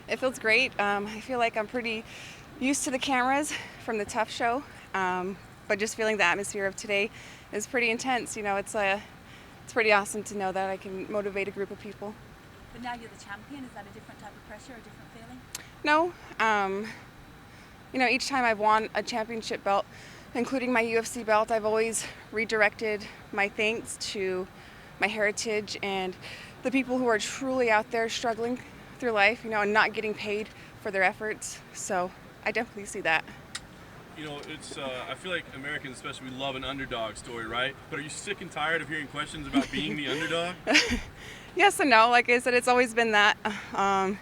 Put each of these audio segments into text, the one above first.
It feels great. I feel like I'm pretty used to the cameras from the Tough show, but just feeling the atmosphere of today is pretty intense. It's pretty awesome to know that I can motivate a group of people. But now you're the champion. Is that a different type of pressure, a different feeling? No, each time I've won a championship belt, including my UFC belt, I've always redirected my thanks to my heritage and the people who are truly out there struggling through life, and not getting paid for their efforts. So I definitely see that. I feel like Americans especially, we love an underdog story, right? But are you sick and tired of hearing questions about being the underdog? Yes and no. Like I said, it's always been that. I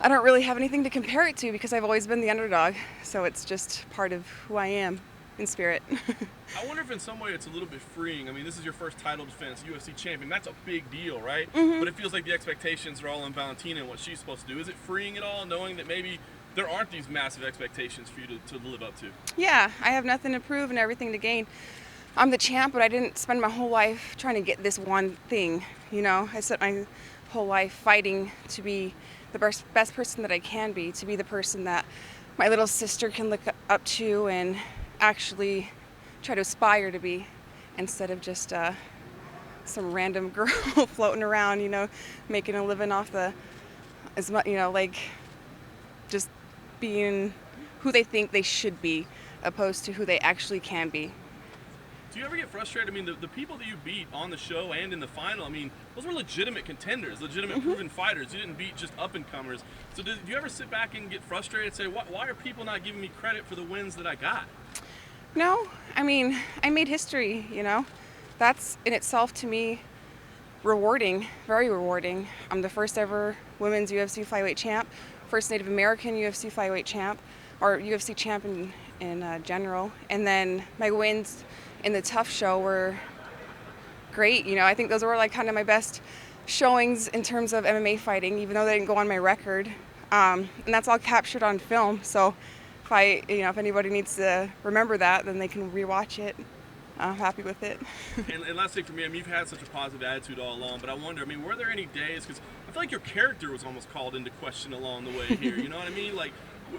don't really have anything to compare it to because I've always been the underdog. So it's just part of who I am in spirit. I wonder if in some way it's a little bit freeing. I mean, this is your first title defense, UFC champion. That's a big deal, right? Mm-hmm. But it feels like the expectations are all on Valentina and what she's supposed to do. Is it freeing at all, knowing that maybe there aren't these massive expectations for you to live up to? Yeah, I have nothing to prove and everything to gain. I'm the champ, but I didn't spend my whole life trying to get this one thing. I spent my whole life fighting to be the best person that I can be, to be the person that my little sister can look up to and actually try to aspire to be, instead of just some random girl floating around, making a living off just being who they think they should be, opposed to who they actually can be. Do you ever get frustrated? I mean, the people that you beat on the show and in the final, I mean, those were legitimate contenders, legitimate proven fighters. You didn't beat just up-and-comers. So do you ever sit back and get frustrated and say, why are people not giving me credit for the wins that I got? No, I mean, I made history, That's in itself, to me, rewarding, very rewarding. I'm the first ever women's UFC flyweight champ, first Native American UFC flyweight champ, or UFC champ in general. And then my wins in the Tough show were great. I think those were like kind of my best showings in terms of MMA fighting, even though they didn't go on my record. And that's all captured on film. So if anybody needs to remember that, then they can rewatch it. I'm happy with it. And last thing for me, I mean, you've had such a positive attitude all along, but I wonder, I mean, were there any days, because I feel like your character was almost called into question along the way here, you know what I mean? Like,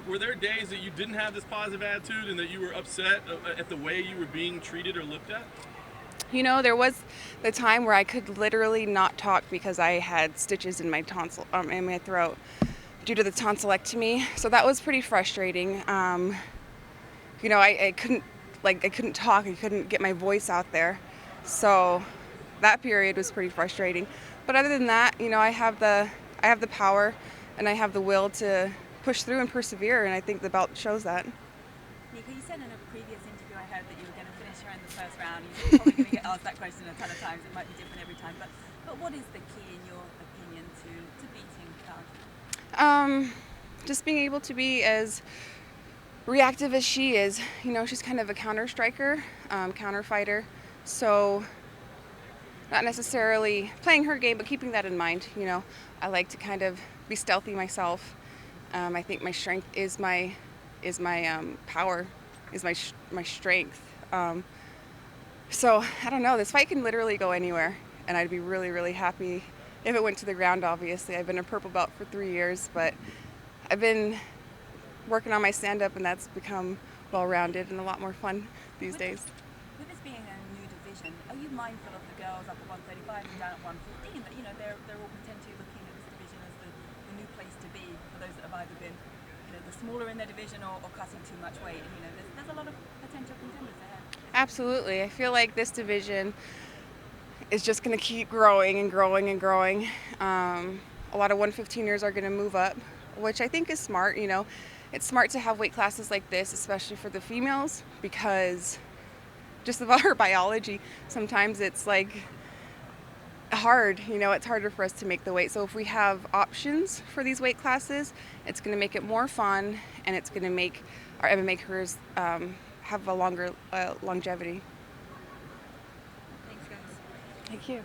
were there days that you didn't have this positive attitude and that you were upset at the way you were being treated or looked at? There was the time where I could literally not talk because I had stitches in my in my throat due to the tonsillectomy. So that was pretty frustrating. I couldn't talk. I couldn't get my voice out there. So that period was pretty frustrating. But other than that, I have the power and I have the will to push through and persevere, and I think the belt shows that. Nicco, you said in a previous interview I heard that you were going to finish her in the first round. You're probably going to get asked that question a ton of times. It might be different every time. But what is the key, in your opinion, to beating Val? Just being able to be as reactive as she is. She's kind of a counter striker, counter fighter. So not necessarily playing her game, but keeping that in mind. I like to kind of be stealthy myself. I think my strength is my power, is my strength. So I don't know. This fight can literally go anywhere, and I'd be really, really happy if it went to the ground. Obviously, I've been a purple belt for 3 years, but I've been working on my stand-up, and that's become well-rounded and a lot more fun these days. With this being a new division, are you mindful of the girls up at 135 and down at 115? That they're all potentially looking at this division as the new place to be for those that have either been the smaller in their division or cutting too much weight. And there's a lot of potential contenders ahead. Absolutely, I feel like this division is just going to keep growing and growing and growing. A lot of 115ers are going to move up, which I think is smart. It's smart to have weight classes like this, especially for the females, because just about our biology, sometimes it's like hard. It's harder for us to make the weight. So if we have options for these weight classes, it's going to make it more fun, and it's going to make our MMA careers have a longer longevity. Thanks, guys. Thank you.